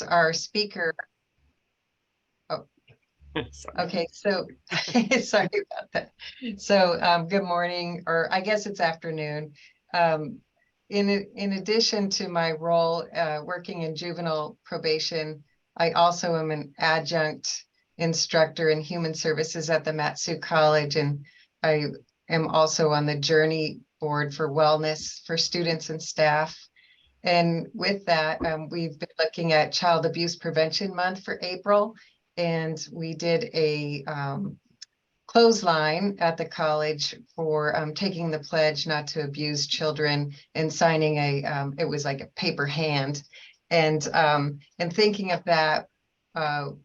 our speaker. Oh, okay. So sorry about that. So good morning, or I guess it's afternoon. Um, in addition to my role working in juvenile probation, I also am an adjunct instructor in human services at the Matsu College, and I am also on the Journey Board for Wellness for students and staff. And with that, we've been looking at Child Abuse Prevention Month for April, and we did a clothesline at the college for taking the pledge not to abuse children and signing it was like a paper hand. And thinking of that,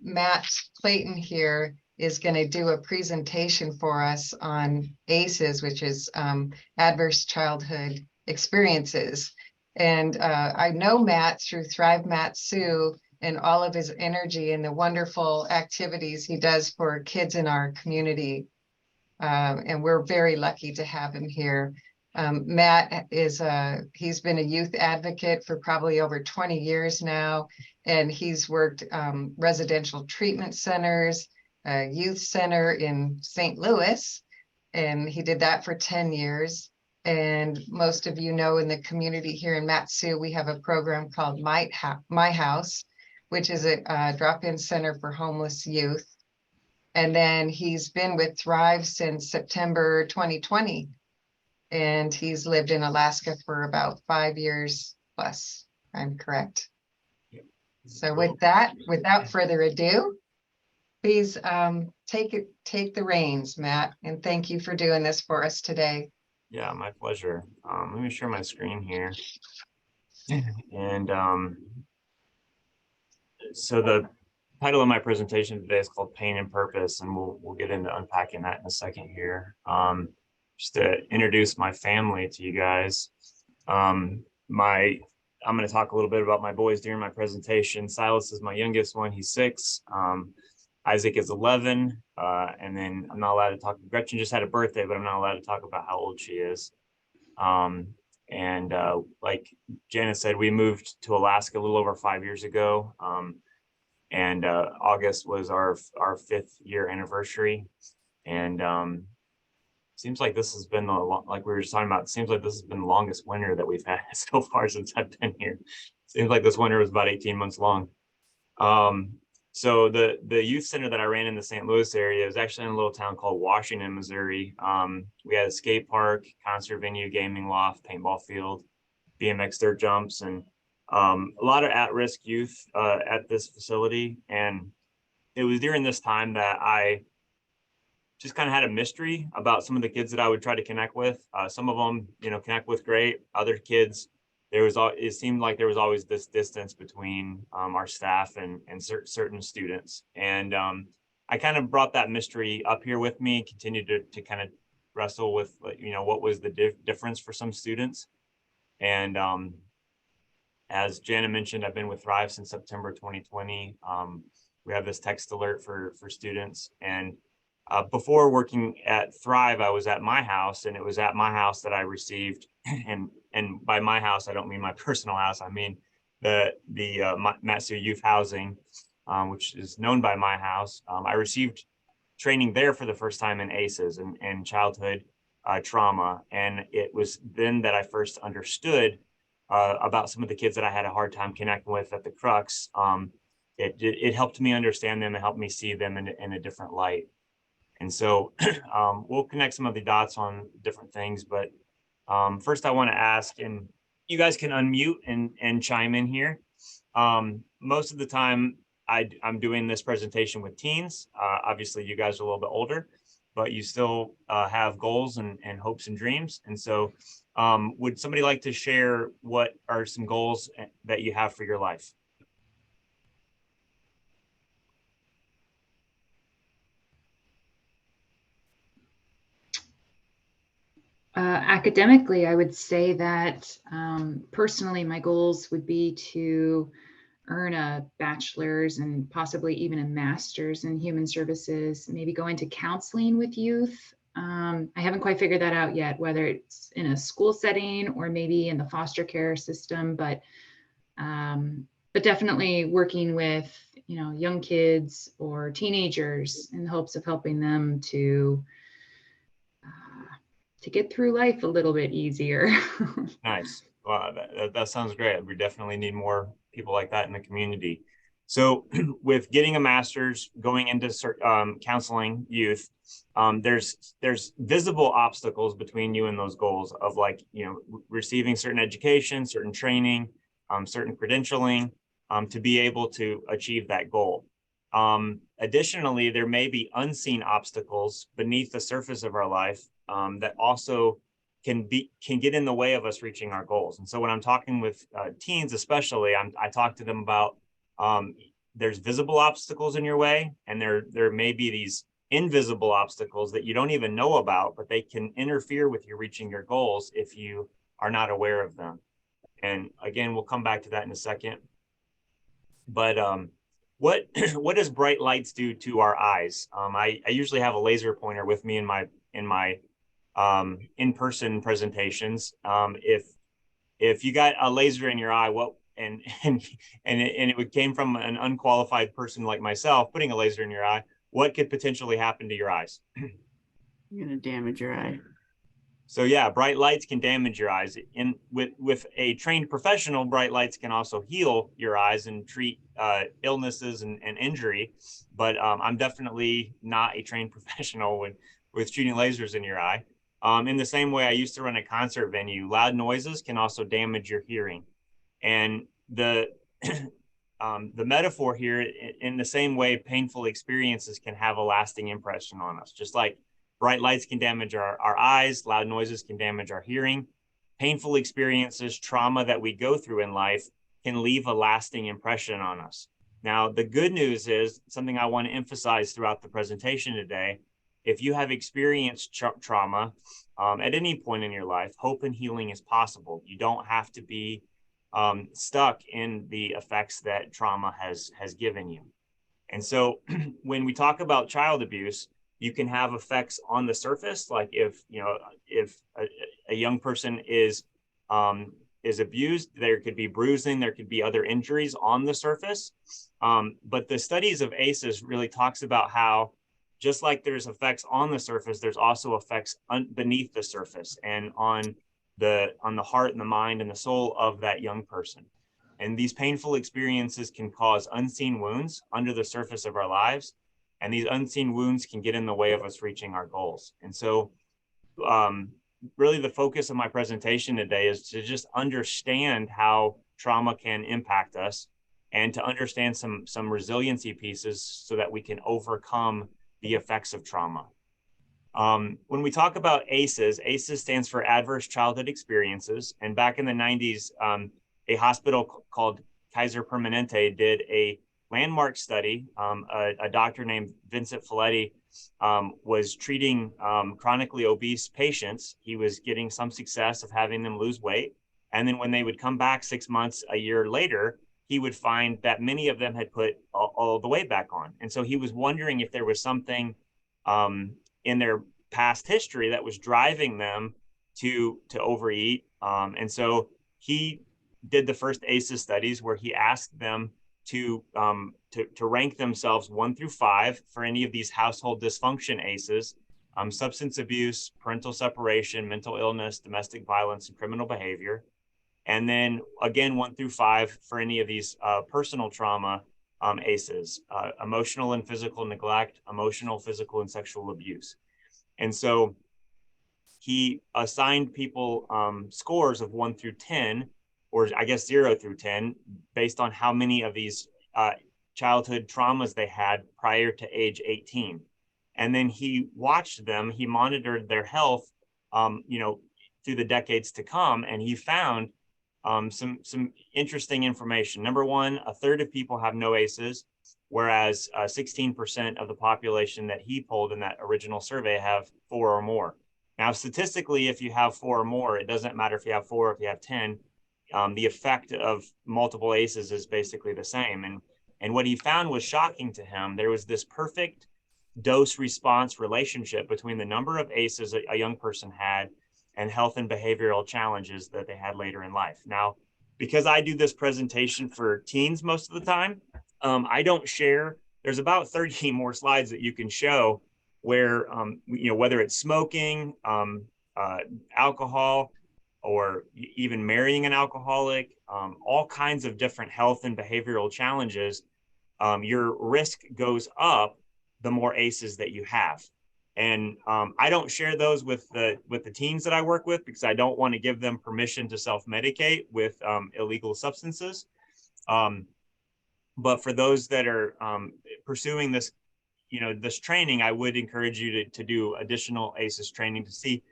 Matt Clayton here is going to do a presentation for us on ACEs, which is Adverse Childhood Experiences. And I know Matt through Thrive Matsu and all of his energy and the wonderful activities he does for kids in our community. And we're very lucky to have him here. Matt he's been a youth advocate for probably over 20 years now, and he's worked residential treatment centers, a youth center in St. Louis, and he did that for 10 years. And most of you know in the community here in Matsu, we have a program called My House, which is a drop-in center for homeless youth. And then he's been with Thrive since September 2020. And he's lived in Alaska for about 5 years plus. I'm correct. So with that, without further ado, please take the reins, Matt, and thank you for doing this for us today. Yeah, my pleasure. Let me share my screen here. And so the title of my presentation today is called Pain and Purpose, and we'll get into unpacking that in a second here. Just to introduce my family to you guys. I'm going to talk a little bit about my boys during my presentation. Silas is my youngest one. He's 6. Isaac is 11. And then I'm not allowed to talk. Gretchen just had a birthday, but I'm not allowed to talk about how old she is. Like Janice said, we moved to Alaska a little over 5 years ago. And August was our 5th year anniversary. And seems like this has been like we were just talking about, it seems like this has been the longest winter that we've had so far since I've been here. Seems like this winter was about 18 months long. So the youth center that I ran in the St. Louis area is actually in a little town called Washington, Missouri. We had a skate park, concert venue, gaming loft, paintball field, BMX dirt jumps, and a lot of at-risk youth at this facility. And it was during this time that I just kind of had a mystery about some of the kids that I would try to connect with. Some of them, connect with great. Other kids, it seemed like there was always this distance between our staff and certain students. And I kind of brought that mystery up here with me, continued to kind of wrestle with, what was the difference for some students. And as Jana mentioned, I've been with Thrive since September 2020. We have this text alert for students. And before working at Thrive, I was at My House, and it was at My House that I received, and by my house, I don't mean my personal house. I mean the Matsu Youth Housing, which is known by My House. I received training there for the first time in ACEs and childhood trauma, and it was then that I first understood about some of the kids that I had a hard time connecting with at the Crux. It helped me understand them and helped me see them in a different light. And so we'll connect some of the dots on different things. But first, I want to ask, and you guys can unmute and chime in here. Most of the time, I'm doing this presentation with teens. Obviously, you guys are a little bit older, but you still have goals and hopes and dreams. And so would somebody like to share what are some goals that you have for your life? Academically, I would say that personally, my goals would be to earn a bachelor's and possibly even a master's in human services, maybe go into counseling with youth. I haven't quite figured that out yet, whether it's in a school setting or maybe in the foster care system, but but definitely working with, young kids or teenagers in hopes of helping them to get through life a little bit easier. Nice. Wow, that sounds great. We definitely need more people like that in the community. So with getting a master's, going into counseling youth, there's visible obstacles between you and those goals of, like, receiving certain education, certain training, certain credentialing, to be able to achieve that goal. Additionally, there may be unseen obstacles beneath the surface of our life that also can get in the way of us reaching our goals. And so when I'm talking with teens, especially, I talk to them about there's visible obstacles in your way, and there may be these invisible obstacles that you don't even know about, but they can interfere with you reaching your goals if you are not aware of them. And again, we'll come back to that in a second. But what what does bright lights do to our eyes? I usually have a laser pointer with me in my in-person presentations. If you got a laser in your eye, what and it came from an unqualified person like myself, putting a laser in your eye, what could potentially happen to your eyes? You're gonna damage your eye. So yeah, bright lights can damage your eyes. With a trained professional, bright lights can also heal your eyes and treat illnesses and injury. But I'm definitely not a trained professional with shooting lasers in your eye. In the same way, I used to run a concert venue. Loud noises can also damage your hearing. And the the metaphor here, in the same way, painful experiences can have a lasting impression on us. Just like bright lights can damage our eyes, loud noises can damage our hearing. Painful experiences, trauma that we go through in life can leave a lasting impression on us. Now, the good news is something I want to emphasize throughout the presentation today. If you have experienced trauma at any point in your life, hope and healing is possible. You don't have to be stuck in the effects that trauma has given you. And so when we talk about child abuse, you can have effects on the surface, like if a young person is abused, there could be bruising, there could be other injuries on the surface. But the studies of ACEs really talks about how, just like there's effects on the surface, there's also effects beneath the surface and on the heart and the mind and the soul of that young person. And these painful experiences can cause unseen wounds under the surface of our lives. And these unseen wounds can get in the way of us reaching our goals. And so really the focus of my presentation today is to just understand how trauma can impact us and to understand some resiliency pieces so that we can overcome the effects of trauma. When we talk about ACEs, ACEs stands for Adverse Childhood Experiences. And back in the 90s, a hospital called Kaiser Permanente did a landmark study. A doctor named Vincent Folletti was treating chronically obese patients. He was getting some success of having them lose weight. And then when they would come back 6 months, a year later, he would find that many of them had put all the weight back on. And so he was wondering if there was something in their past history that was driving them to overeat. And so he did the first ACEs studies where he asked them to rank themselves 1 through 5 for any of these household dysfunction ACEs, substance abuse, parental separation, mental illness, domestic violence, and criminal behavior. And then again, 1 through 5 for any of these personal trauma ACEs, emotional and physical neglect, emotional, physical, and sexual abuse. And so he assigned people scores of 1 through 10, or I guess 0 through 10, based on how many of these childhood traumas they had prior to age 18. And then he watched them, he monitored their health, through the decades to come, and he found some interesting information. Number one, a third of people have no ACEs, whereas 16% of the population that he polled in that original survey have 4 or more. Now, statistically, if you have 4 or more, it doesn't matter if you have 4 or if you have 10. The effect of multiple ACEs is basically the same. And what he found was shocking to him. There was this perfect dose-response relationship between the number of ACEs a young person had and health and behavioral challenges that they had later in life. Now, because I do this presentation for teens most of the time, I don't share. There's about 30 more slides that you can show where, whether it's smoking, alcohol, or even marrying an alcoholic, all kinds of different health and behavioral challenges, your risk goes up the more ACEs that you have. And I don't share those with the teens that I work with because I don't want to give them permission to self-medicate with illegal substances. But for those that are pursuing this, this training, I would encourage you to do additional ACEs training to see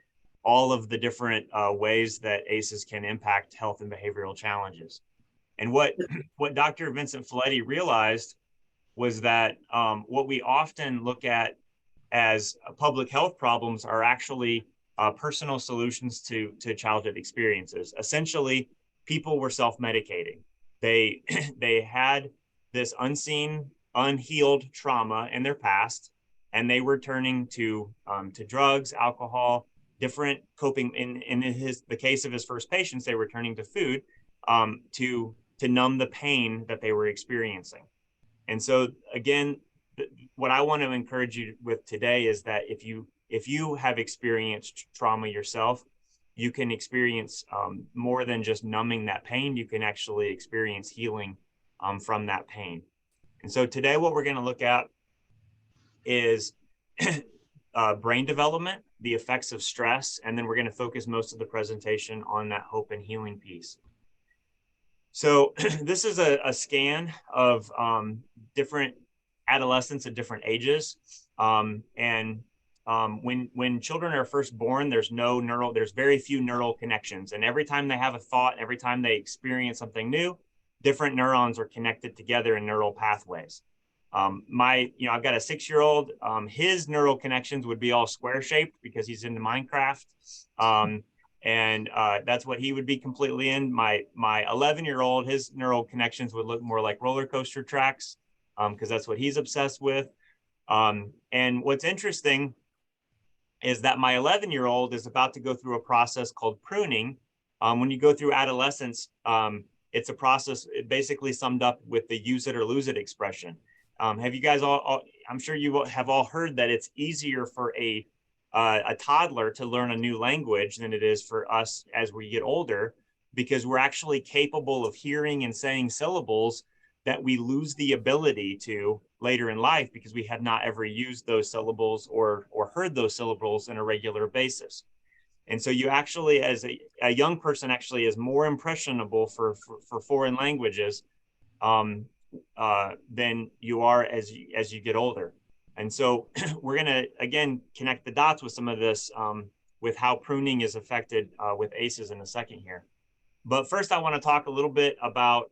all of the different ways that ACEs can impact health and behavioral challenges. And what Dr. Vincent Folletti realized was that what we often look at as public health problems are actually personal solutions to childhood experiences. Essentially, people were self-medicating. They had this unseen, unhealed trauma in their past, and they were turning to drugs, alcohol, different coping. In the case of his first patients, they were turning to food to numb the pain that they were experiencing. And so again, what I want to encourage you with today is that if you have experienced trauma yourself, you can experience more than just numbing that pain. You can actually experience healing from that pain. And so today, what we're going to look at is brain development, the effects of stress, and then we're going to focus most of the presentation on that hope and healing piece. So this is a scan of different adolescents at different ages. When children are first born, there's very few neural connections. And every time they have a thought, every time they experience something new, different neurons are connected together in neural pathways. I've got a 6-year-old, his neural connections would be all square shaped because he's into Minecraft. And that's what he would be completely in. My 11-year-old, his neural connections would look more like roller coaster tracks because that's what he's obsessed with. And what's interesting is that my 11-year-old is about to go through a process called pruning. When you go through adolescence, it's a process basically summed up with the use it or lose it expression. Have you guys I'm sure you have all heard that it's easier for a toddler to learn a new language than it is for us as we get older, because we're actually capable of hearing and saying syllables that we lose the ability to later in life because we have not ever used those syllables or heard those syllables on a regular basis. And so you actually, as a young person, actually is more impressionable for foreign languages than you are as you get older. And so we're going to, again, connect the dots with some of this with how pruning is affected with ACEs in a second here. But first, I want to talk a little bit about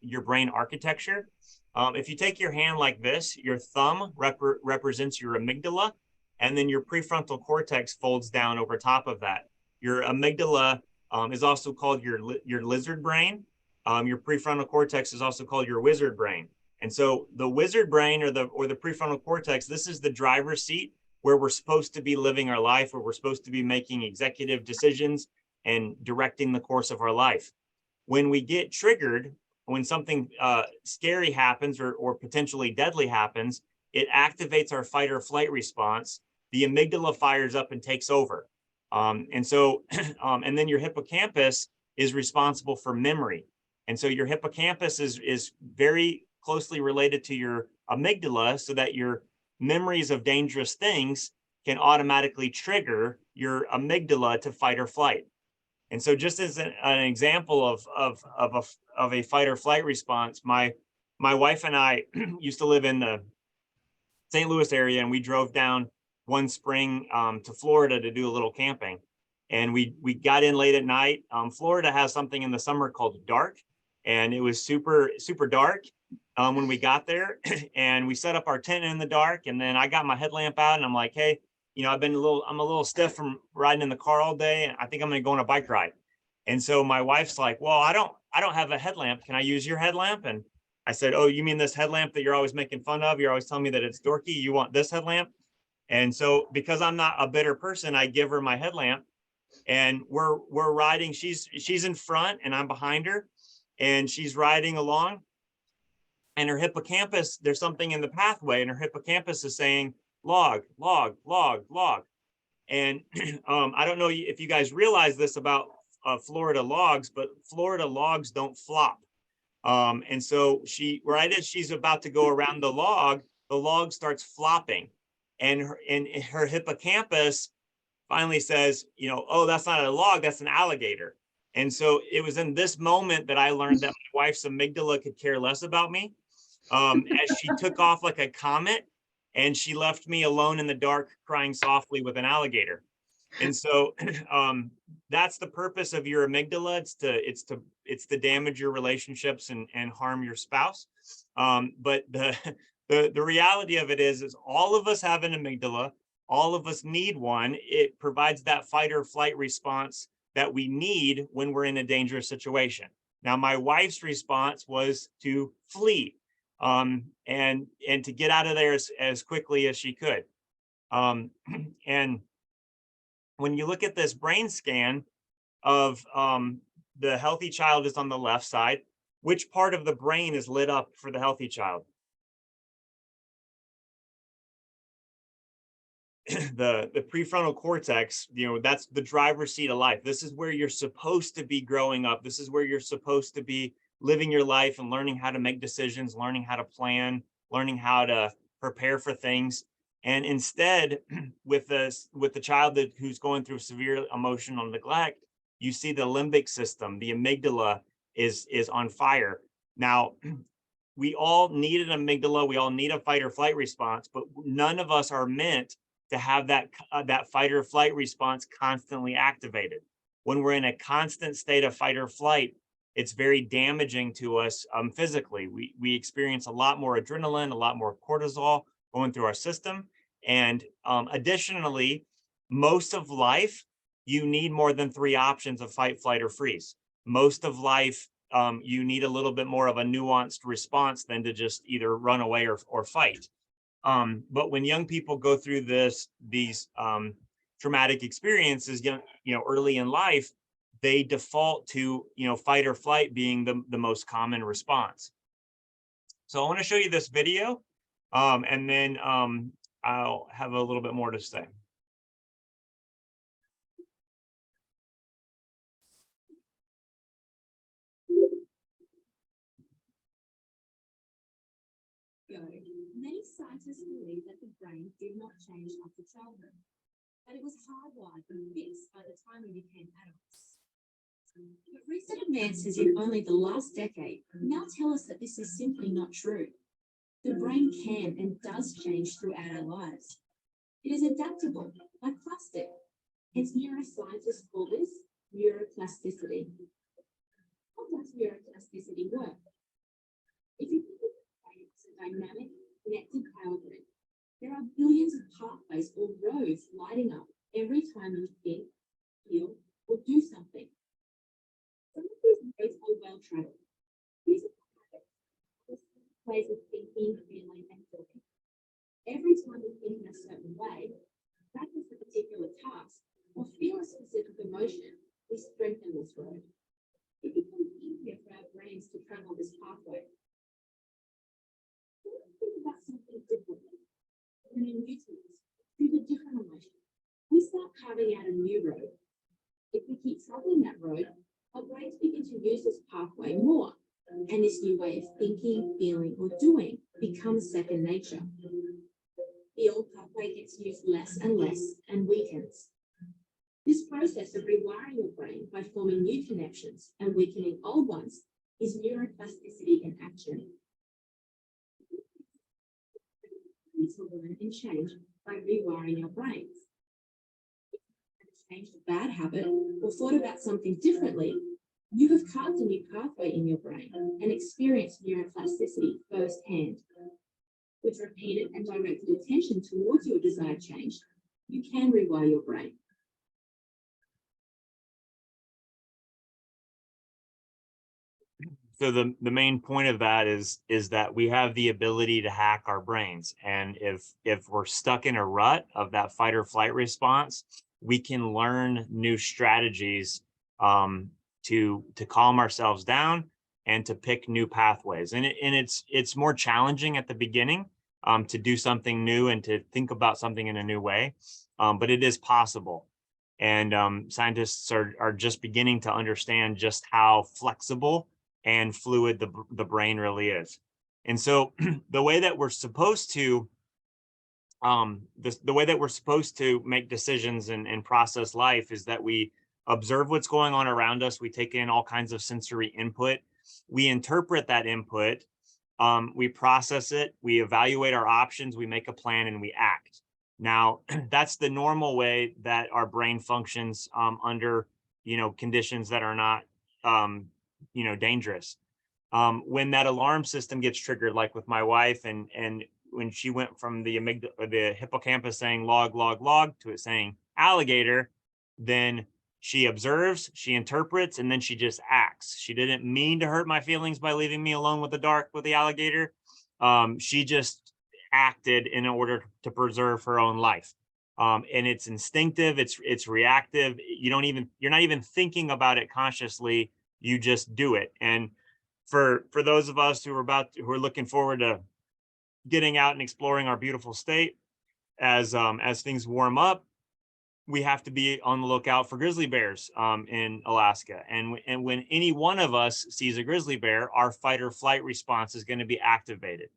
your brain architecture. If you take your hand like this, your thumb represents your amygdala, and then your prefrontal cortex folds down over top of that. Your amygdala is also called your lizard brain. Your prefrontal cortex is also called your wizard brain. And so the wizard brain or the prefrontal cortex, this is the driver's seat where we're supposed to be living our life, where we're supposed to be making executive decisions and directing the course of our life. When we get triggered, when something scary happens or potentially deadly happens, it activates our fight or flight response. The amygdala fires up and takes over. And then your hippocampus is responsible for memory. And so your hippocampus is very closely related to your amygdala so that your memories of dangerous things can automatically trigger your amygdala to fight or flight. And so just as an example of a fight or flight response, my wife and I used to live in the St. Louis area, and we drove down one spring to Florida to do a little camping. And we got in late at night. Florida has something in the summer called dark, and it was super, super dark when we got there. And we set up our tent in the dark, and then I got my headlamp out, and I'm like, hey, I'm a little stiff from riding in the car all day, and I think I'm going to go on a bike ride. And so my wife's like, well, I don't have a headlamp. Can I use your headlamp? And I said, oh, you mean this headlamp that you're always making fun of? You're always telling me that it's dorky. You want this headlamp? And so because I'm not a bitter person, I give her my headlamp. and we're riding. She's in front and I'm behind her, and she's riding along. And her hippocampus, there's something in the pathway, and her hippocampus is saying log, log, log, log. And I don't know if you guys realize this about Florida logs, but Florida logs don't flop. And so right as she's about to go around the log starts flopping, and her hippocampus finally says, oh, that's not a log, that's an alligator. And so it was in this moment that I learned that my wife's amygdala could care less about me, as she took off like a comet, and she left me alone in the dark crying softly with an alligator. And so that's the purpose of your amygdala. It's to damage your relationships and harm your spouse. But the reality of it is all of us have an amygdala. All of us need one. It provides that fight or flight response that we need when we're in a dangerous situation. Now, my wife's response was to flee, and to get out of there as quickly as she could. And when you look at this brain scan of the healthy child is on the left side, which part of the brain is lit up for the healthy child? The prefrontal cortex, that's the driver's seat of life. This is where you're supposed to be growing up. This is where you're supposed to be living your life and learning how to make decisions, learning how to plan, learning how to prepare for things. And instead, with the child who's going through severe emotional neglect, you see the limbic system, the amygdala is on fire. Now, we all need an amygdala, we all need a fight or flight response, but none of us are meant to have that fight or flight response constantly activated. When we're in a constant state of fight or flight, it's very damaging to us physically. We experience a lot more adrenaline, a lot more cortisol going through our system. And additionally, most of life, you need more than 3 options of fight, flight, or freeze. Most of life, you need a little bit more of a nuanced response than to just either run away or fight. But when young people go through these traumatic experiences, early in life, they default to, fight or flight being the most common response. So I want to show you this video, and then I'll have a little bit more to say. Many scientists believe that the brain did not change after childhood, but it was hardwired and fixed by the time we became adults. But recent advances in only the last decade now tell us that this is simply not true. The brain can and does change throughout our lives. It is adaptable, like plastic. Hence, neuroscientists call this neuroplasticity. How does neuroplasticity work? If you think of the brain as a dynamic, connected power grid, there are billions of pathways or roads lighting up every time you think, feel, or do something. Some of these roads are well traveled. These are habits, ways of thinking, feeling, and doing. Every time we think in a certain way, practice a particular task, or feel a specific emotion, we strengthen this road. It becomes easier for our brains to travel this pathway. Let's think about something differently. When a new task, through the different emotion, we start carving out a new road. If we keep traveling that road, our brains begin to use this pathway more, and this new way of thinking, feeling, or doing becomes second nature. The old pathway gets used less and less and weakens. This process of rewiring your brain by forming new connections and weakening old ones is neuroplasticity in action. To learn and change by rewiring your brains. If you have changed a bad habit or thought about something differently, you have carved a new pathway in your brain and experienced neuroplasticity firsthand. With repeated and directed attention towards your desired change, you can rewire your brain. So the main point of that is that we have the ability to hack our brains. And if we're stuck in a rut of that fight or flight response, we can learn new strategies to calm ourselves down and to pick new pathways. And it's more challenging at the beginning to do something new and to think about something in a new way, but it is possible. And scientists are just beginning to understand just how flexible and fluid the brain really is. And so the way that we're supposed to the way that we're supposed to make decisions and process life is that we observe what's going on around us. We take in all kinds of sensory input. We interpret that input. We process it. We evaluate our options. We make a plan and we act. Now, that's the normal way that our brain functions under, conditions that are not, dangerous. When that alarm system gets triggered, like with my wife, and when she went from the the hippocampus saying log, log, log to it saying alligator, then she observes, she interprets, and then she just acts. She didn't mean to hurt my feelings by leaving me alone with the alligator. She just acted in order to preserve her own life. And it's instinctive, it's reactive. You're not even thinking about it consciously. You just do it. And for those of us who are looking forward to getting out and exploring our beautiful state, as things warm up, we have to be on the lookout for grizzly bears in Alaska. And when any one of us sees a grizzly bear, our fight or flight response is going to be activated.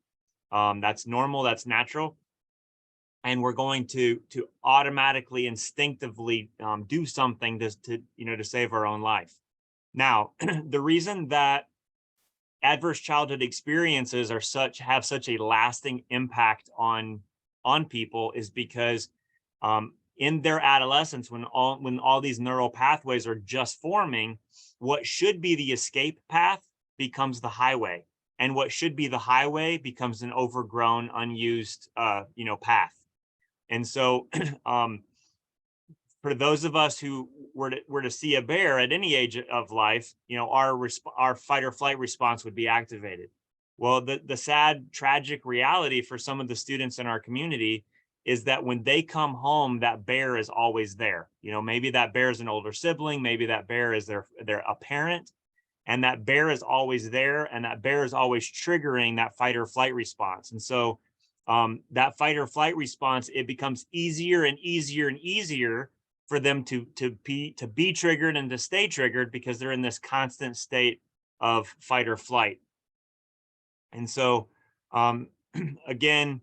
That's normal, that's natural. And we're going to automatically, instinctively do something to save our own life. Now, the reason that adverse childhood experiences have such a lasting impact on people is because in their adolescence, when all these neural pathways are just forming, what should be the escape path becomes the highway, and what should be the highway becomes an overgrown, unused path. And so for those of us who were to see a bear at any age of life, our fight or flight response would be activated. Well, the sad, tragic reality for some of the students in our community is that when they come home, that bear is always there. Maybe that bear is an older sibling, maybe that bear is their a parent, and that bear is always there, and that bear is always triggering that fight or flight response. And so that fight or flight response, it becomes easier and easier and easier for them to be triggered and to stay triggered because they're in this constant state of fight or flight. And so again,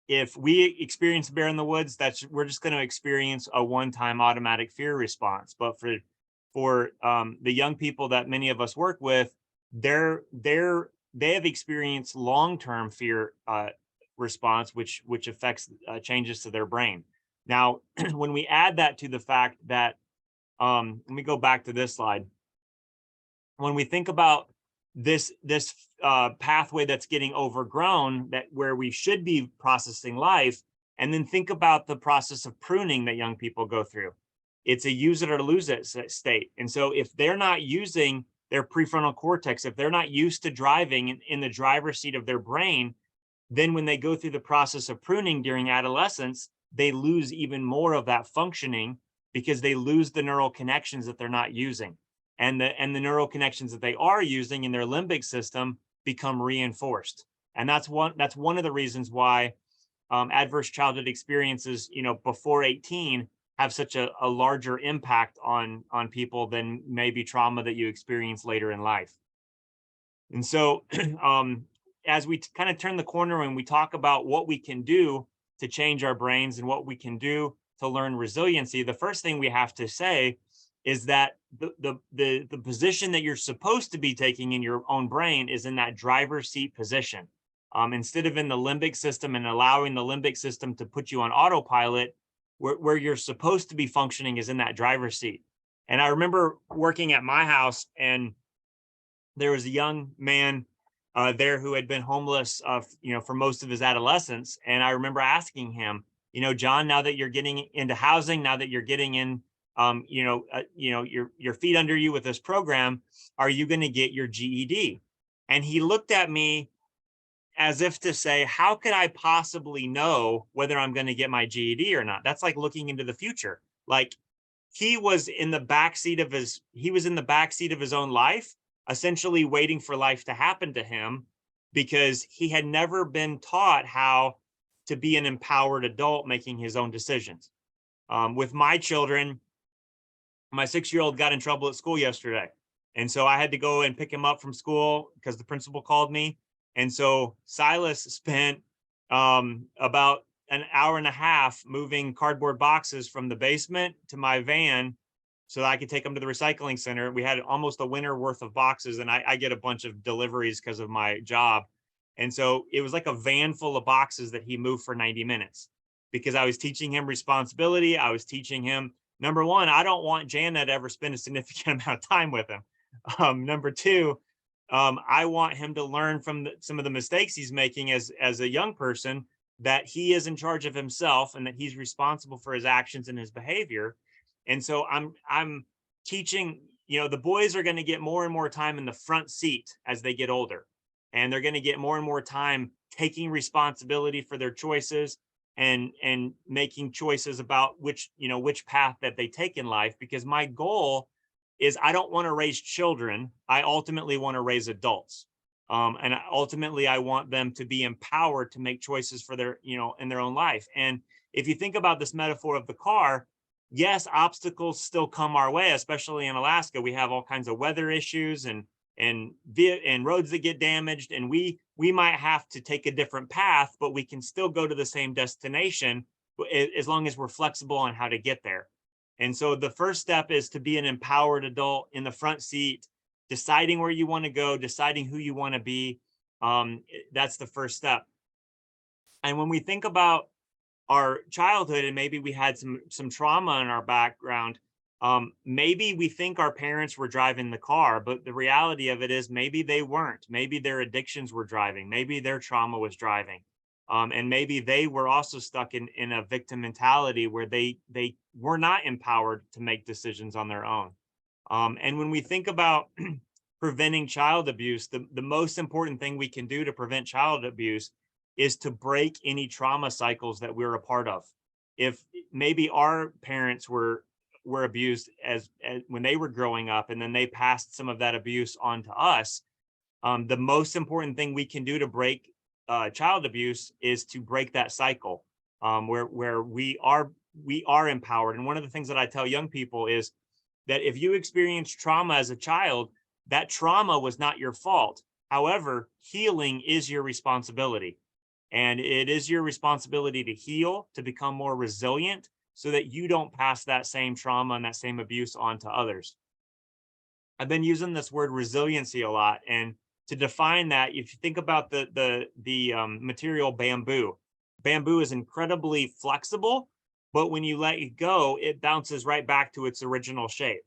if we experience a bear in the woods, we're just going to experience a one-time automatic fear response. But for the young people that many of us work with, they have experienced long-term fear response, which affects changes to their brain. Now, when we add that to the fact that, let me go back to this slide. When we think about this pathway that's getting overgrown, where we should be processing life, and then think about the process of pruning that young people go through. It's a use it or lose it state. And so if they're not using their prefrontal cortex, if they're not used to driving in the driver's seat of their brain, then when they go through the process of pruning during adolescence, they lose even more of that functioning because they lose the neural connections that they're not using. And the neural connections that they are using in their limbic system become reinforced. And that's one of the reasons why adverse childhood experiences, before 18 have such a larger impact on people than maybe trauma that you experience later in life. And so as we kind of turn the corner and we talk about what we can do to change our brains and what we can do to learn resiliency, the first thing we have to say is that the position that you're supposed to be taking in your own brain is in that driver's seat position. Instead of in the limbic system and allowing the limbic system to put you on autopilot, where you're supposed to be functioning is in that driver's seat. And I remember working at my house, and there was a young man there who had been homeless, for most of his adolescence. And I remember asking him, John, now that you're getting into housing, now that you're getting in, your feet under you with this program, are you going to get your GED? And he looked at me as if to say, how could I possibly know whether I'm going to get my GED or not? That's like looking into the future. Like he was in the backseat of his own life, essentially waiting for life to happen to him because he had never been taught how to be an empowered adult making his own decisions. With my children, my 6-year-old got in trouble at school yesterday. And so I had to go and pick him up from school because the principal called me. And so Silas spent about an hour and a half moving cardboard boxes from the basement to my van so that I could take them to the recycling center. We had almost a winter worth of boxes, and I get a bunch of deliveries because of my job. And so it was like a van full of boxes that he moved for 90 minutes because I was teaching him responsibility. I was teaching him, number one, I don't want Jana to ever spend a significant amount of time with him. Number two, I want him to learn from some of the mistakes he's making as a young person, that he is in charge of himself and that he's responsible for his actions and his behavior. And so I'm teaching, the boys are going to get more and more time in the front seat as they get older. And they're going to get more and more time taking responsibility for their choices and making choices about which path that they take in life. Because my goal is I don't want to raise children. I ultimately want to raise adults. And ultimately I want them to be empowered to make choices for their, in their own life. And if you think about this metaphor of the car, yes, obstacles still come our way, especially in Alaska. We have all kinds of weather issues and roads that get damaged, and we might have to take a different path, but we can still go to the same destination as long as we're flexible on how to get there. And so the first step is to be an empowered adult in the front seat, deciding where you want to go, deciding who you want to be. That's the first step. And when we think about our childhood and maybe we had some trauma in our background, maybe we think our parents were driving the car, but the reality of it is maybe they weren't. Maybe their addictions were driving. Maybe their trauma was driving. And maybe they were also stuck in a victim mentality where they were not empowered to make decisions on their own. And when we think about preventing child abuse, the most important thing we can do to prevent child abuse is to break any trauma cycles that we're a part of. If maybe our parents were abused as when they were growing up, and then they passed some of that abuse on to us, the most important thing we can do to break child abuse is to break that cycle, where we are empowered. And one of the things that I tell young people is that if you experience trauma as a child, that trauma was not your fault. However, healing is your responsibility. And it is your responsibility to heal, to become more resilient, so that you don't pass that same trauma and that same abuse on to others. I've been using this word resiliency a lot, and to define that, if you think about the material bamboo is incredibly flexible, but when you let it go, it bounces right back to its original shape.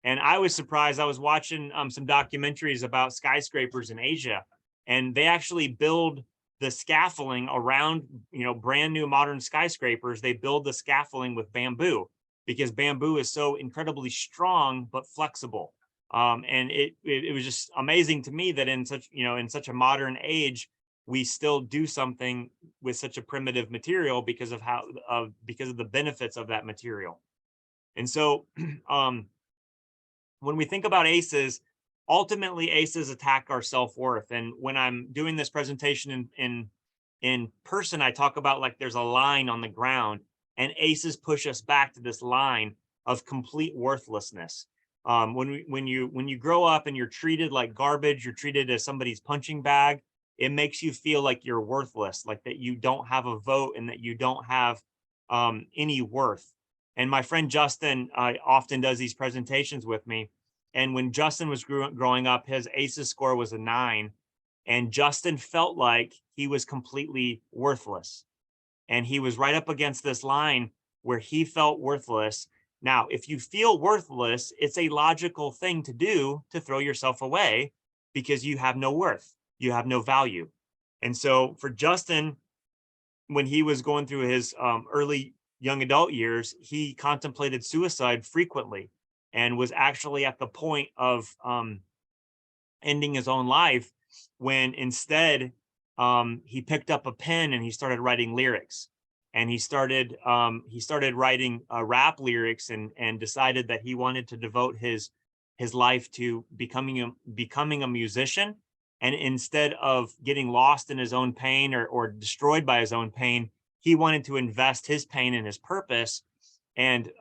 And I was surprised. I was watching some documentaries about skyscrapers in Asia, and they actually build the scaffolding around, brand new modern skyscrapers. They build the scaffolding with bamboo because bamboo is so incredibly strong but flexible. And it was just amazing to me that in such a modern age, we still do something with such a primitive material because of the benefits of that material. And so when we think about ACEs, ultimately ACEs attack our self-worth. And when I'm doing this presentation in person, I talk about like there's a line on the ground, and ACEs push us back to this line of complete worthlessness. When you grow up and you're treated like garbage, you're treated as somebody's punching bag, it makes you feel like you're worthless, like that you don't have a vote and that you don't have any worth. And my friend Justin often does these presentations with me. And when Justin was growing up, his ACEs score was a 9. And Justin felt like he was completely worthless. And he was right up against this line where he felt worthless. Now, if you feel worthless, it's a logical thing to do to throw yourself away because you have no worth, you have no value. And so for Justin, when he was going through his early young adult years, he contemplated suicide frequently and was actually at the point of ending his own life, when instead he picked up a pen and he started writing lyrics, and he started writing rap lyrics, and decided that he wanted to devote his life to becoming a musician. And instead of getting lost in his own pain, or destroyed by his own pain, he wanted to invest his pain in his purpose, and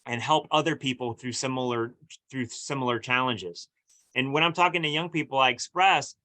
help other people through similar challenges. And when I'm talking to young people, I express,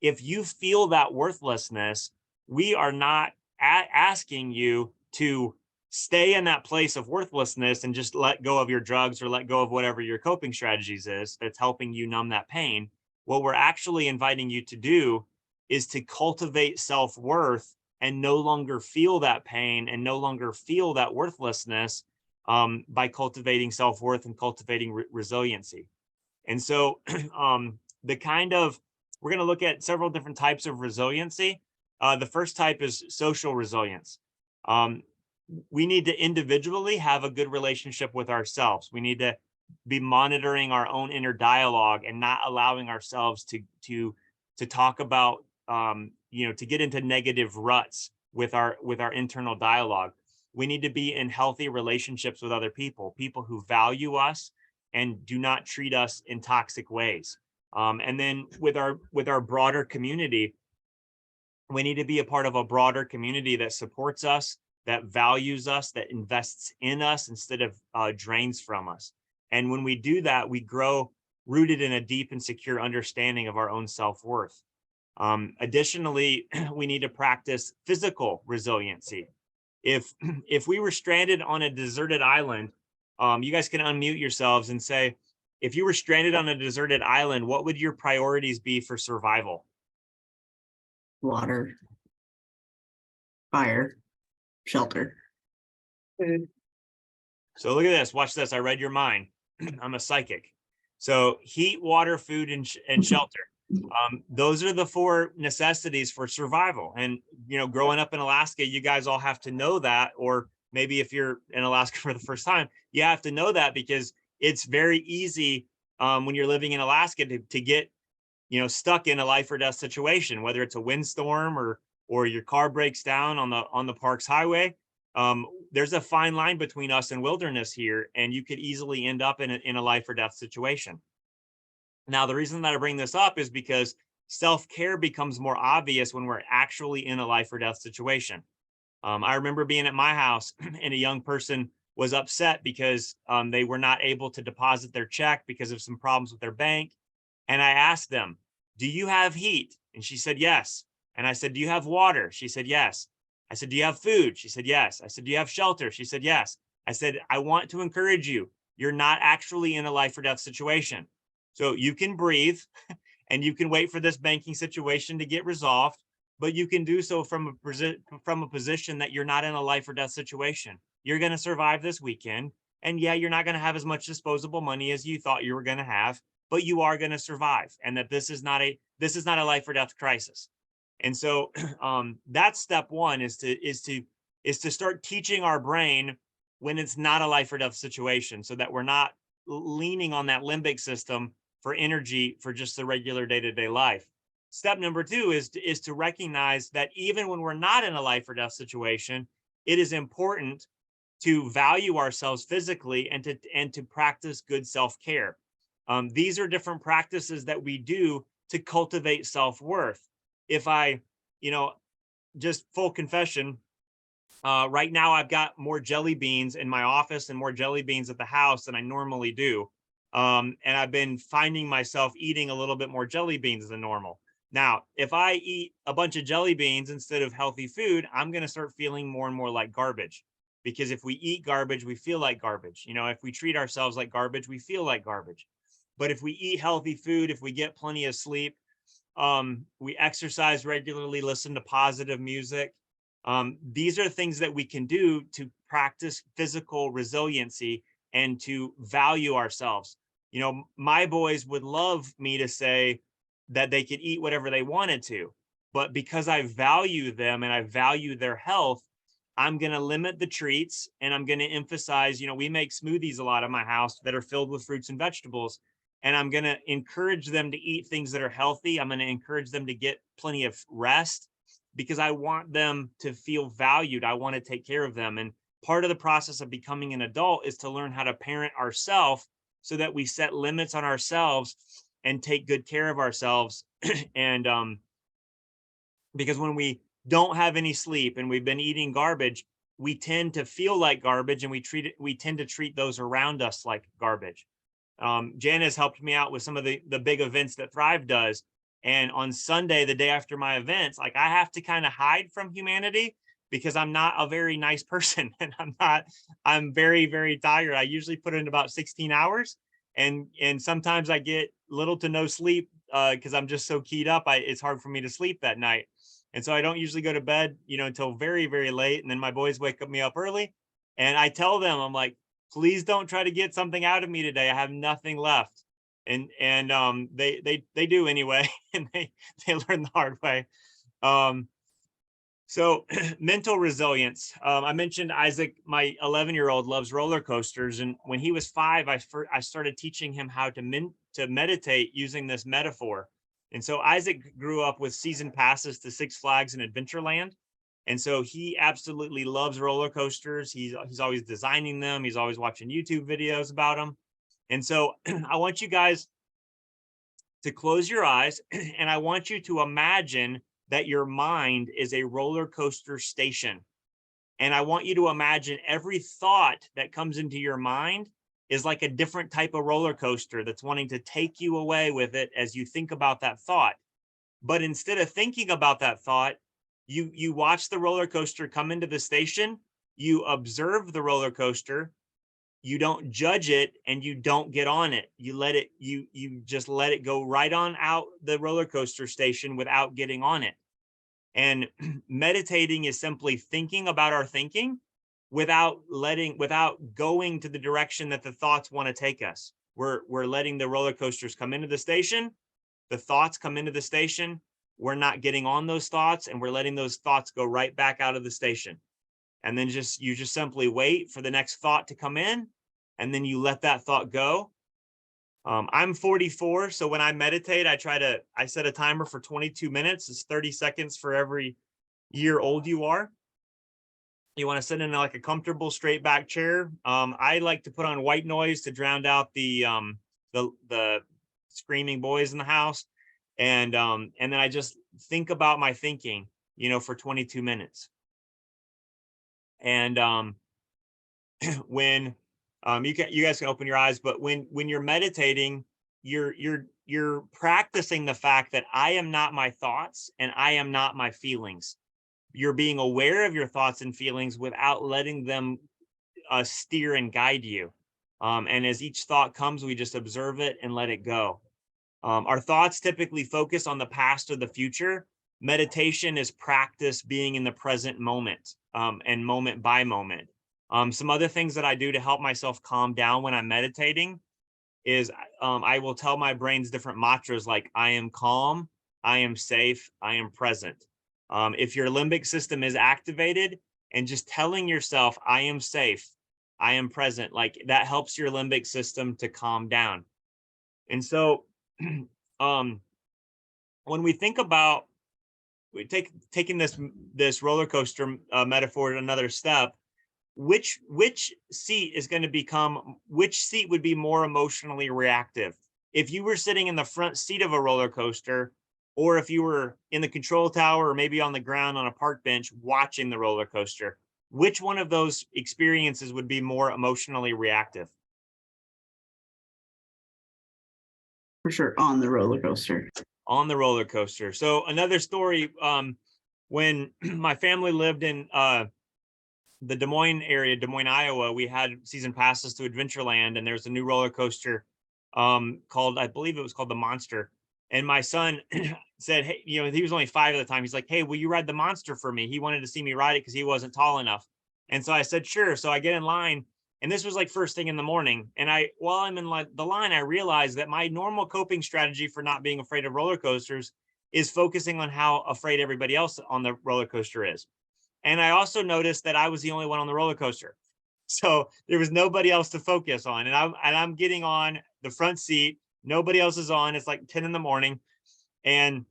if you feel that worthlessness, we are not asking you to stay in that place of worthlessness and just let go of your drugs or let go of whatever your coping strategies is that's helping you numb that pain. What we're actually inviting you to do is to cultivate self-worth and no longer feel that pain and no longer feel that worthlessness, by cultivating self-worth and cultivating resiliency. And so we're going to look at several different types of resiliency. The first type is social resilience. We need to individually have a good relationship with ourselves. We need to be monitoring our own inner dialogue and not allowing ourselves to talk about, to get into negative ruts with our internal dialogue. We need to be in healthy relationships with other people who value us and do not treat us in toxic ways. And then with our broader community, we need to be a part of a broader community that supports us, that values us, that invests in us instead of drains from us. And when we do that, we grow rooted in a deep and secure understanding of our own self-worth. Additionally, we need to practice physical resiliency. If we were stranded on a deserted island, you guys can unmute yourselves and say, if you were stranded on a deserted island, what would your priorities be for survival? Water, fire, shelter. Food. So look at this, watch this. I read your mind. I'm a psychic. So heat, water, food, and shelter. Those are the 4 necessities for survival. And, growing up in Alaska, you guys all have to know that, or maybe if you're in Alaska for the first time, you have to know that, because it's very easy when you're living in Alaska to get, stuck in a life or death situation, whether it's a windstorm or your car breaks down on the park's highway. There's a fine line between us and wilderness here, and you could easily end up in a life or death situation. Now, the reason that I bring this up is because self-care becomes more obvious when we're actually in a life or death situation. I remember being at my house and a young person was upset because they were not able to deposit their check because of some problems with their bank. And I asked them, do you have heat? And she said, yes. And I said, do you have water? She said, yes. I said, do you have food? She said, yes. I said, do you have shelter? She said, yes. I said, I want to encourage you. You're not actually in a life or death situation. So you can breathe and you can wait for this banking situation to get resolved, but you can do so from a position that you're not in a life or death situation. You're going to survive this weekend. And yeah, you're not going to have as much disposable money as you thought you were going to have, but you are going to survive. And that this is not a life or death crisis. And so that's step 1 is to start teaching our brain when it's not a life or death situation, so that we're not leaning on that limbic system for energy for just the regular day-to-day life. Step number 2 is to recognize that even when we're not in a life or death situation, it is important to value ourselves physically and to practice good self-care. These are different practices that we do to cultivate self-worth. If I, just full confession, right now I've got more jelly beans in my office and more jelly beans at the house than I normally do. And I've been finding myself eating a little bit more jelly beans than normal. Now, if I eat a bunch of jelly beans instead of healthy food, I'm going to start feeling more and more like garbage. Because if we eat garbage, we feel like garbage. If we treat ourselves like garbage, we feel like garbage. But if we eat healthy food, if we get plenty of sleep, we exercise regularly, listen to positive music. These are things that we can do to practice physical resiliency and to value ourselves. My boys would love me to say that they could eat whatever they wanted to, but because I value them and I value their health, I'm going to limit the treats, and I'm going to emphasize, we make smoothies a lot at my house that are filled with fruits and vegetables. and I'm going to encourage them to eat things that are healthy. I'm going to encourage them to get plenty of rest because I want them to feel valued. I want to take care of them. And part of the process of becoming an adult is to learn how to parent ourselves so that we set limits on ourselves and take good care of ourselves. And because when we don't have any sleep and we've been eating garbage, we tend to feel like garbage, and we tend to treat those around us like garbage. Janice helped me out with some of the big events that Thrive does. And on Sunday, the day after my events, like I have to kind of hide from humanity because I'm not a very nice person, and I'm very, very tired. I usually put in about 16 hours, and sometimes I get little to no sleep because I'm just so keyed up. It's hard for me to sleep that night. And so I don't usually go to bed, until very, very late. And then my boys wake me up early, and I tell them, I'm like, please don't try to get something out of me today. I have nothing left. And they do anyway, and they learn the hard way. So mental resilience. I mentioned Isaac, my 11-year-old, loves roller coasters, and when he was 5, I started teaching him how to meditate using this metaphor. And so Isaac grew up with season passes to Six Flags and Adventureland. And so he absolutely loves roller coasters. He's always designing them. He's always watching YouTube videos about them. And so I want you guys to close your eyes, and I want you to imagine that your mind is a roller coaster station. And I want you to imagine every thought that comes into your mind is like a different type of roller coaster that's wanting to take you away with it as you think about that thought. But instead of thinking about that thought, you watch the roller coaster come into the station, you observe the roller coaster, you don't judge it, and you don't get on it. You just let it go right on out the roller coaster station without getting on it. And meditating is simply thinking about our thinking without going to the direction that the thoughts want to take us. We're letting the roller coasters come into the station. The thoughts come into the station. We're not getting on those thoughts, and we're letting those thoughts go right back out of the station. And then you just simply wait for the next thought to come in, and then you let that thought go. I'm 44, so when I meditate, I set a timer for 22 minutes. It's 30 seconds for every year old you are. You want to sit in like a comfortable straight back chair. I like to put on white noise to drown out the screaming boys in the house, and then I just think about my thinking, for 22 minutes. And when you guys can open your eyes, but when you're meditating, you're practicing the fact that I am not my thoughts and I am not my feelings. You're being aware of your thoughts and feelings without letting them steer and guide you. And as each thought comes, we just observe it and let it go. Our thoughts typically focus on the past or the future. Meditation is practice being in the present moment, and moment by moment. Some other things that I do to help myself calm down when I'm meditating is I will tell my brain's different mantras like I am calm, I am safe, I am present. If your limbic system is activated, and just telling yourself I am safe, I am present, like that helps your limbic system to calm down. And so when we think about taking this roller coaster metaphor to another step, which seat would be more emotionally reactive? If you were sitting in the front seat of a roller coaster, or if you were in the control tower, or maybe on the ground on a park bench watching the roller coaster, which one of those experiences would be more emotionally reactive? For sure, on the roller coaster. On the roller coaster. So another story, when my family lived in the Des Moines area, Des Moines, Iowa, we had season passes to Adventureland, and there's a new roller coaster called, I believe it was called the Monster. And my son said, hey, he was only 5 at the time. He's like, hey, will you ride the Monster for me? He wanted to see me ride it because he wasn't tall enough. And so I said, sure. So I get in line, and this was like first thing in the morning. And while I'm in the line, I realized that my normal coping strategy for not being afraid of roller coasters is focusing on how afraid everybody else on the roller coaster is. And I also noticed that I was the only one on the roller coaster. So there was nobody else to focus on. And I'm getting on the front seat, Nobody else is on. It's like 10 in the morning. And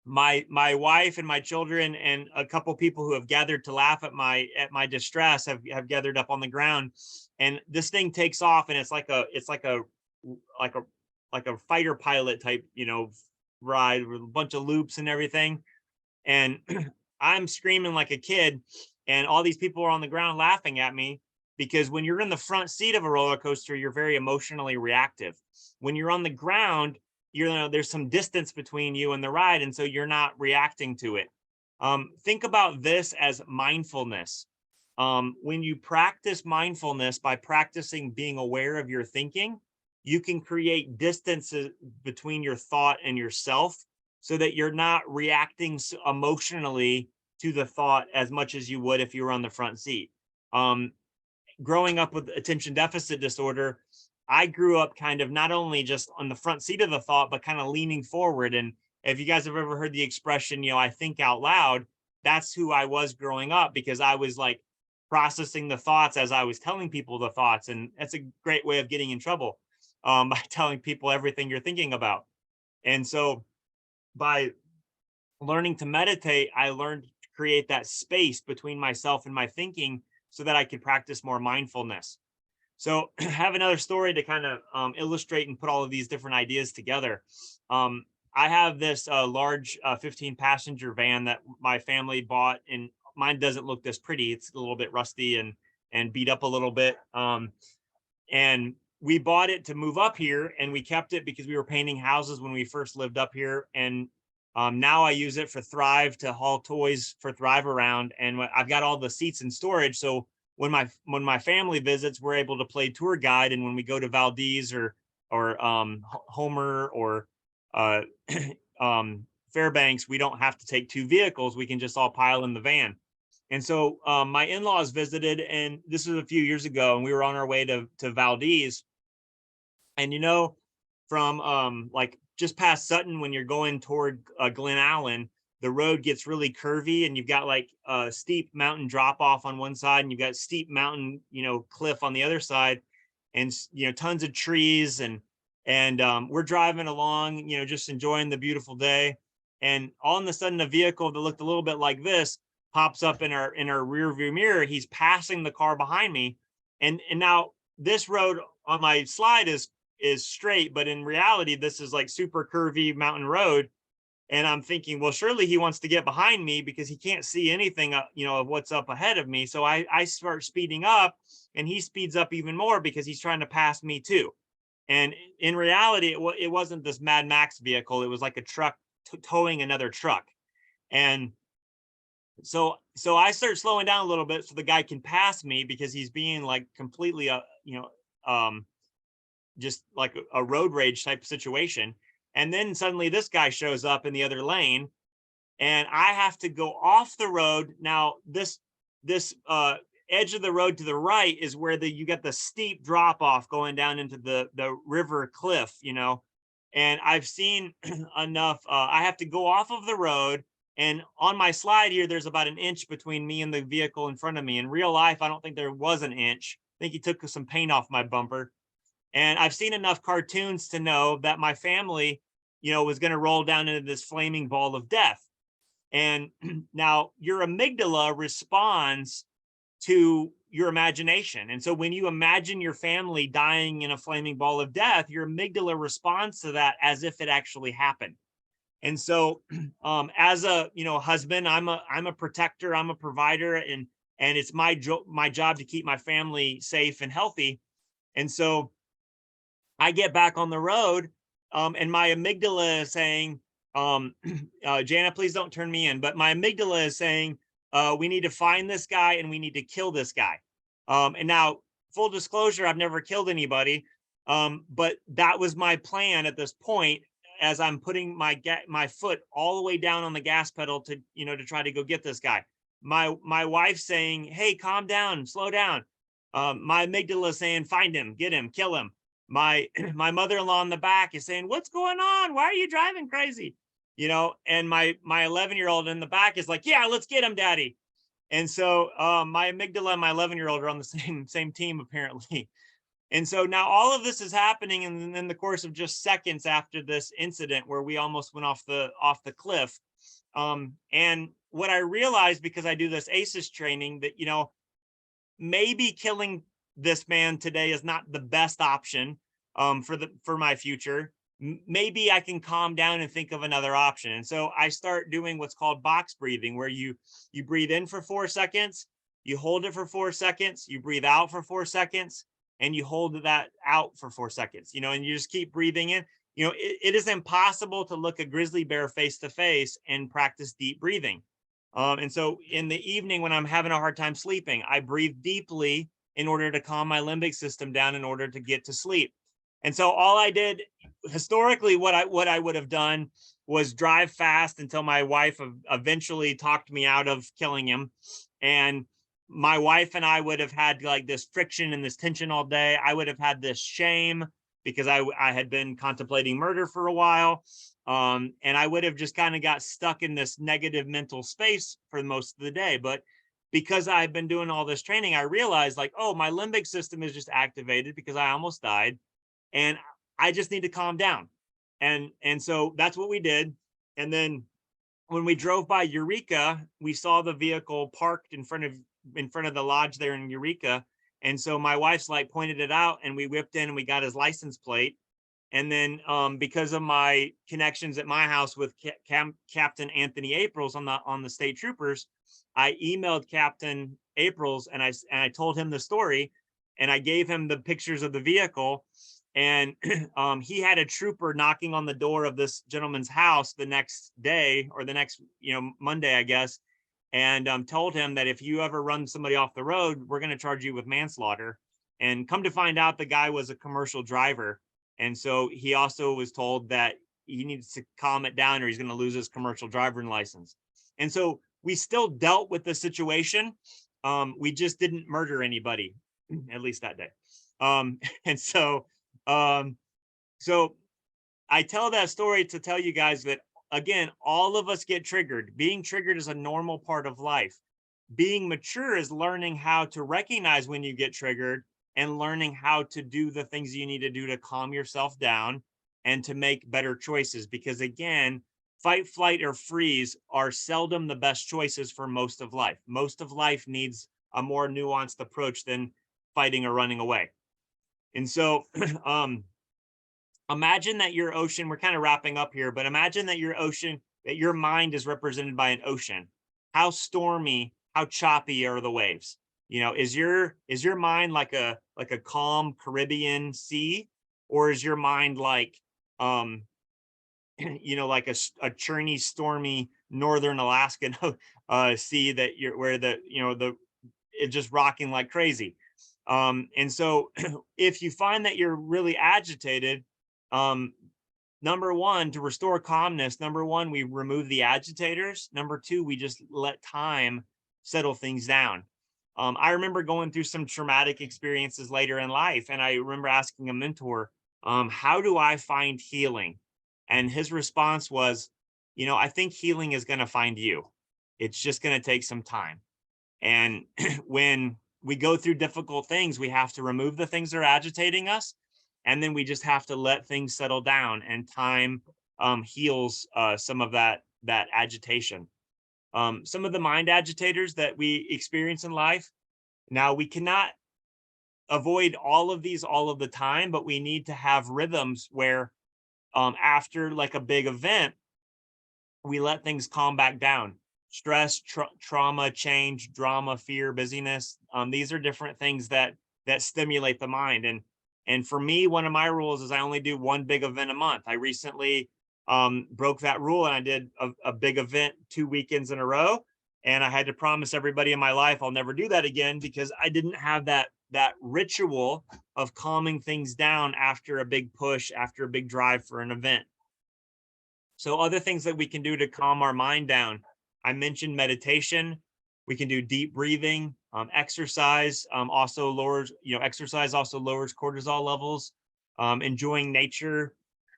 my wife and my children and a couple people who have gathered to laugh at my distress have gathered up on the ground. And this thing takes off, and it's like a fighter pilot type, ride with a bunch of loops and everything. And I'm screaming like a kid, and all these people are on the ground laughing at me, because when you're in the front seat of a roller coaster, you're very emotionally reactive. When you're on the ground, there's some distance between you and the ride, and so you're not reacting to it. Think about this as mindfulness. When you practice mindfulness by practicing being aware of your thinking, you can create distances between your thought and yourself, so that you're not reacting emotionally to the thought as much as you would if you were on the front seat. Growing up with attention deficit disorder, I grew up kind of not only just on the front seat of the thought, but kind of leaning forward. And if you guys have ever heard the expression, I think out loud, that's who I was growing up, because I was like processing the thoughts as I was telling people the thoughts. And that's a great way of getting in trouble, by telling people everything you're thinking about. And so by learning to meditate, I learned to create that space between myself and my thinking, so that I could practice more mindfulness. So I have another story to kind of illustrate and put all of these different ideas together. I have this large 15-passenger van that my family bought, and mine doesn't look this pretty. It's a little bit rusty and beat up a little bit. And we bought it to move up here, and we kept it because we were painting houses when we first lived up here. And now I use it for Thrive, to haul toys for Thrive around. And I've got all the seats in storage. So when my family visits, we're able to play tour guide. And when we go to Valdez or Homer or Fairbanks, we don't have to take two vehicles. We can just all pile in the van. And so my in-laws visited, and this was a few years ago, and we were on our way to Valdez. And from like just past Sutton, when you're going toward Glen Allen, the road gets really curvy, and you've got like a steep mountain drop off on one side, and you've got steep mountain, cliff on the other side, and tons of trees. And we're driving along, just enjoying the beautiful day. And all of a sudden, a vehicle that looked a little bit like this pops up in our rear view mirror. He's passing the car behind me, and now this road on my slide is straight, but in reality, this is like super curvy mountain road. And I'm thinking, well, surely he wants to get behind me, because he can't see anything, of what's up ahead of me. So I start speeding up, and he speeds up even more, because he's trying to pass me too. And in reality, it wasn't this Mad Max vehicle. It was like a truck towing another truck. And so I start slowing down a little bit so the guy can pass me, because he's being like completely, just like a road rage type of situation. And then suddenly this guy shows up in the other lane, and I have to go off the road. Now this edge of the road to the right is where you get the steep drop off going down into the river cliff, and I've seen enough. I have to go off of the road, and on my slide here, there's about an inch between me and the vehicle in front of me. In real life, I don't think there was an inch. I think he took some paint off my bumper. And I've seen enough cartoons to know that my family, was going to roll down into this flaming ball of death. And now your amygdala responds to your imagination. And so when you imagine your family dying in a flaming ball of death, your amygdala responds to that as if it actually happened. And so as a husband, I'm a protector, I'm a provider, and it's my job to keep my family safe and healthy. And so I get back on the road, and my amygdala is saying, Jana, please don't turn me in. But my amygdala is saying, we need to find this guy, and we need to kill this guy. And now, full disclosure, I've never killed anybody. But that was my plan at this point, as I'm putting my foot all the way down on the gas pedal to try to go get this guy. My wife saying, hey, calm down, slow down. My amygdala saying, find him, get him, kill him. My mother-in-law in the back is saying, what's going on? Why are you driving crazy? And my 11-year-old in the back is like, yeah, let's get him, daddy. And so my amygdala and my 11-year-old are on the same team, apparently. And so now all of this is happening in the course of just seconds after this incident where we almost went off the cliff. And what I realized, because I do this ACEs training, that, you know, maybe killing this man today is not the best option for my future. Maybe I can calm down and think of another option. And so I start doing what's called box breathing, where you breathe in for 4 seconds, you hold it for 4 seconds, you breathe out for 4 seconds, and you hold that out for 4 seconds, you know, and you just keep breathing in. You know, it is impossible to look a grizzly bear face to face and practice deep breathing. And so in the evening, when I'm having a hard time sleeping, I breathe deeply in order to calm my limbic system down in order to get to sleep. And so all I did historically, what I would have done was drive fast until my wife eventually talked me out of killing him. And my wife and I would have had like this friction and this tension all day. I would have had this shame because I had been contemplating murder for a while. And I would have just kind of got stuck in this negative mental space for most of the day. But because I've been doing all this training, I realized like, oh, my limbic system is just activated because I almost died. And I just need to calm down. And so that's what we did. And then when we drove by Eureka, we saw the vehicle parked in front of the lodge there in Eureka. And so my wife's like pointed it out, and we whipped in and we got his license plate. And then because of my connections at my house with Captain Anthony Aprils on the state troopers, I emailed Captain Aprils and I told him the story, and I gave him the pictures of the vehicle. And he had a trooper knocking on the door of this gentleman's house the next day, or the next, you know, Monday, I guess, and told him that if you ever run somebody off the road, we're going to charge you with manslaughter. And come to find out, the guy was a commercial driver. And so he also was told that he needs to calm it down or he's going to lose his commercial driving license. And so we still dealt with the situation. We just didn't murder anybody, at least that day. And so I tell that story to tell you guys that, again, all of us get triggered. Being triggered is a normal part of life. Being mature is learning how to recognize when you get triggered and learning how to do the things you need to do to calm yourself down and to make better choices. Because again, fight, flight, or freeze are seldom the best choices for most of life. Most of life needs a more nuanced approach than fighting or running away. And so imagine that your ocean, we're kind of wrapping up here, but imagine that your ocean, that your mind is represented by an ocean. How stormy, how choppy are the waves? You know, is your mind like a calm Caribbean sea, or is your mind like you know, like a churny, stormy northern Alaskan sea that where it's just rocking like crazy? And so if you find that you're really agitated, number one, to restore calmness, number one, we remove the agitators. Number two, we just let time settle things down. I remember going through some traumatic experiences later in life, and I remember asking a mentor, how do I find healing? And his response was, you know, I think healing is going to find you. It's just going to take some time. And when we go through difficult things, we have to remove the things that are agitating us. And then we just have to let things settle down, and time heals some of that agitation. Some of the mind agitators that we experience in life. Now, we cannot avoid all of these all of the time, but we need to have rhythms where after like a big event, we let things calm back down. Stress, trauma, change, drama, fear, busyness. These are different things that stimulate the mind. And for me, one of my rules is I only do one big event a month. I recently broke that rule, and I did a big event 2 weekends in a row. And I had to promise everybody in my life I'll never do that again, because I didn't have that ritual of calming things down after a big push, after a big drive for an event. So other things that we can do to calm our mind down. I mentioned meditation. We can do deep breathing. Exercise also lowers, exercise also lowers cortisol levels. Enjoying nature,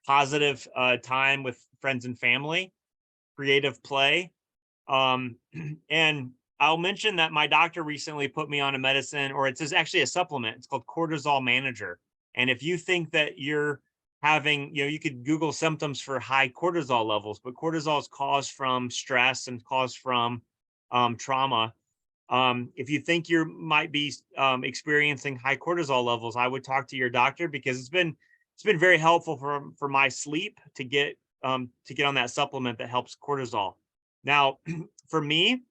positive time with friends and family, creative play. And I'll mention that my doctor recently put me on a medicine, or it's actually a supplement. It's called Cortisol Manager. And if you think that you're having, you could Google symptoms for high cortisol levels, but cortisol is caused from stress and caused from trauma. If you think you might be experiencing high cortisol levels, I would talk to your doctor, because it's been very helpful for my sleep to get on that supplement that helps cortisol. Now, for me,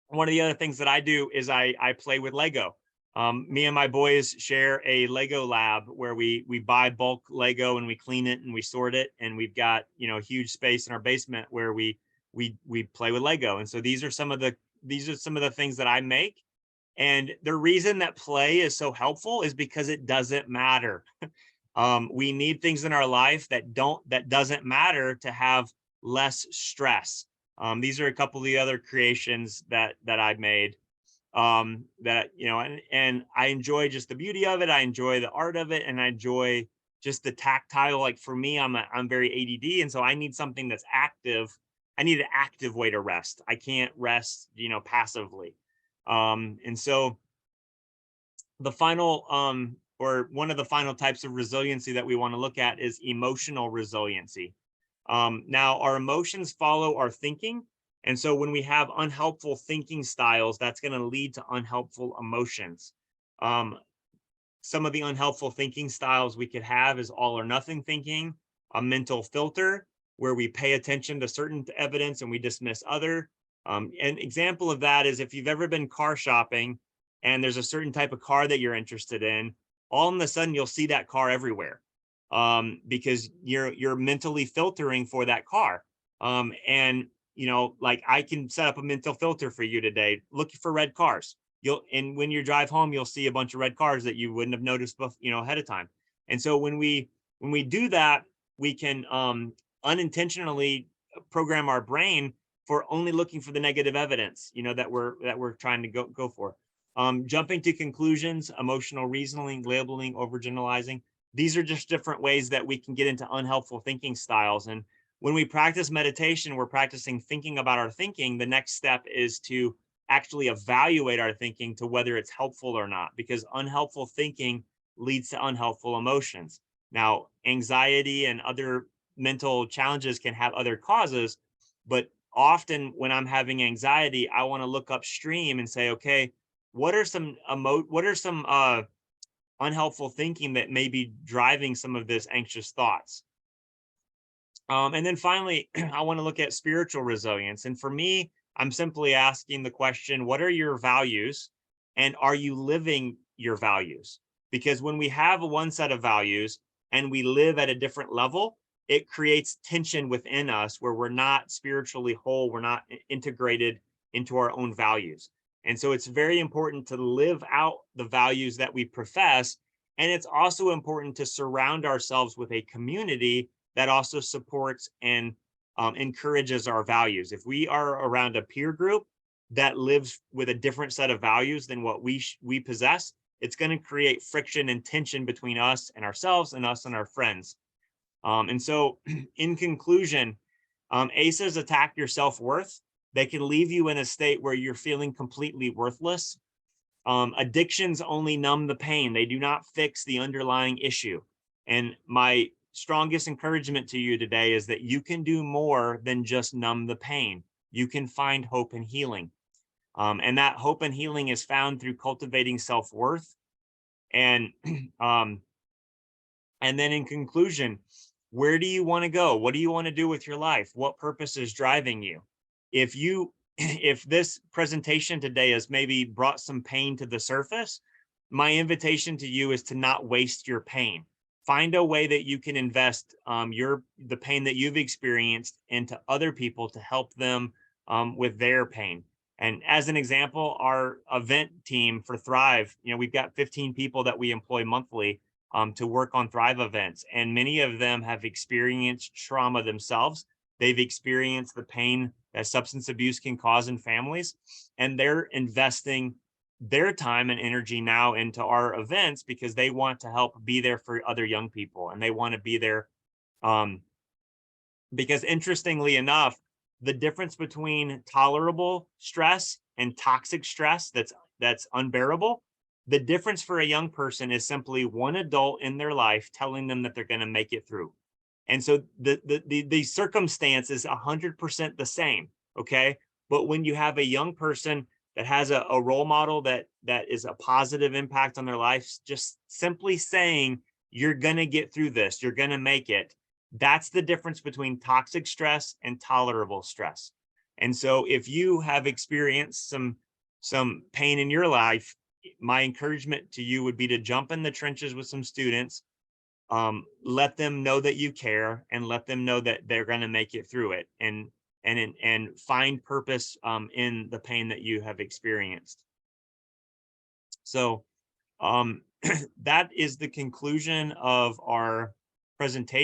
one of the other things that I do is I play with Lego. Me and my boys share a Lego lab where we buy bulk Lego and we clean it and we sort it, and we've got a huge space in our basement where we play with Lego. And so these are some of the things that I make. And the reason that play is so helpful is because it doesn't matter. We need things in our life that doesn't matter to have less stress. These are a couple of the other creations that I've made, that, and I enjoy just the beauty of it. I enjoy the art of it, and I enjoy just the tactile. Like for me, I'm very ADD. And so I need something that's active. I need an active way to rest. I can't rest, passively. And so the final, or one of the final types of resiliency that we want to look at is emotional resiliency. Now, our emotions follow our thinking. And so when we have unhelpful thinking styles, that's going to lead to unhelpful emotions. Some of the unhelpful thinking styles we could have is all or nothing thinking, a mental filter, where we pay attention to certain evidence and we dismiss other. An example of that is if you've ever been car shopping and there's a certain type of car that you're interested in, all of a sudden you'll see that car everywhere, because you're mentally filtering for that car. And like I can set up a mental filter for you today, looking for red cars. And when you drive home, you'll see a bunch of red cars that you wouldn't have noticed, ahead of time. And so when we do that, we can unintentionally program our brain for only looking for the negative evidence, that we're trying to go for. Jumping to conclusions, emotional reasoning, labeling, overgeneralizing. These are just different ways that we can get into unhelpful thinking styles. And when we practice meditation, we're practicing thinking about our thinking. The next step is to actually evaluate our thinking to whether it's helpful or not, because unhelpful thinking leads to unhelpful emotions. Now, anxiety and other mental challenges can have other causes, but often when I'm having anxiety, I want to look upstream and say, okay, what are some unhelpful thinking that may be driving some of this anxious thoughts? And then finally, I want to look at spiritual resilience. And for me, I'm simply asking the question, what are your values? And are you living your values? Because when we have one set of values and we live at a different level, it creates tension within us where we're not spiritually whole, we're not integrated into our own values. And so it's very important to live out the values that we profess. And it's also important to surround ourselves with a community that also supports and encourages our values. If we are around a peer group that lives with a different set of values than what we possess, it's going to create friction and tension between us and ourselves and us and our friends. And so in conclusion, ACEs attack your self-worth. They can leave you in a state where you're feeling completely worthless. Addictions only numb the pain. They do not fix the underlying issue. And my strongest encouragement to you today is that you can do more than just numb the pain. You can find hope and healing. And that hope and healing is found through cultivating self-worth. And then in conclusion, where do you want to go? What do you want to do with your life? What purpose is driving you? If this presentation today has maybe brought some pain to the surface, my invitation to you is to not waste your pain. Find a way that you can invest the pain that you've experienced into other people to help them with their pain. And as an example, our event team for Thrive, we've got 15 people that we employ monthly to work on Thrive events. And many of them have experienced trauma themselves. They've experienced the pain that substance abuse can cause in families. And they're investing their time and energy now into our events because they want to help be there for other young people. And they want to be there because interestingly enough, the difference between tolerable stress and toxic stress that's unbearable. The difference for a young person is simply one adult in their life telling them that they're going to make it through. And so the circumstance is 100% the same. Okay. But when you have a young person that has a role model that is a positive impact on their life, just simply saying, you're going to get through this, you're going to make it. That's the difference between toxic stress and tolerable stress. And so if you have experienced some pain in your life, my encouragement to you would be to jump in the trenches with some students, let them know that you care, and let them know that they're going to make it through it, and find purpose in the pain that you have experienced. So that is the conclusion of our presentation.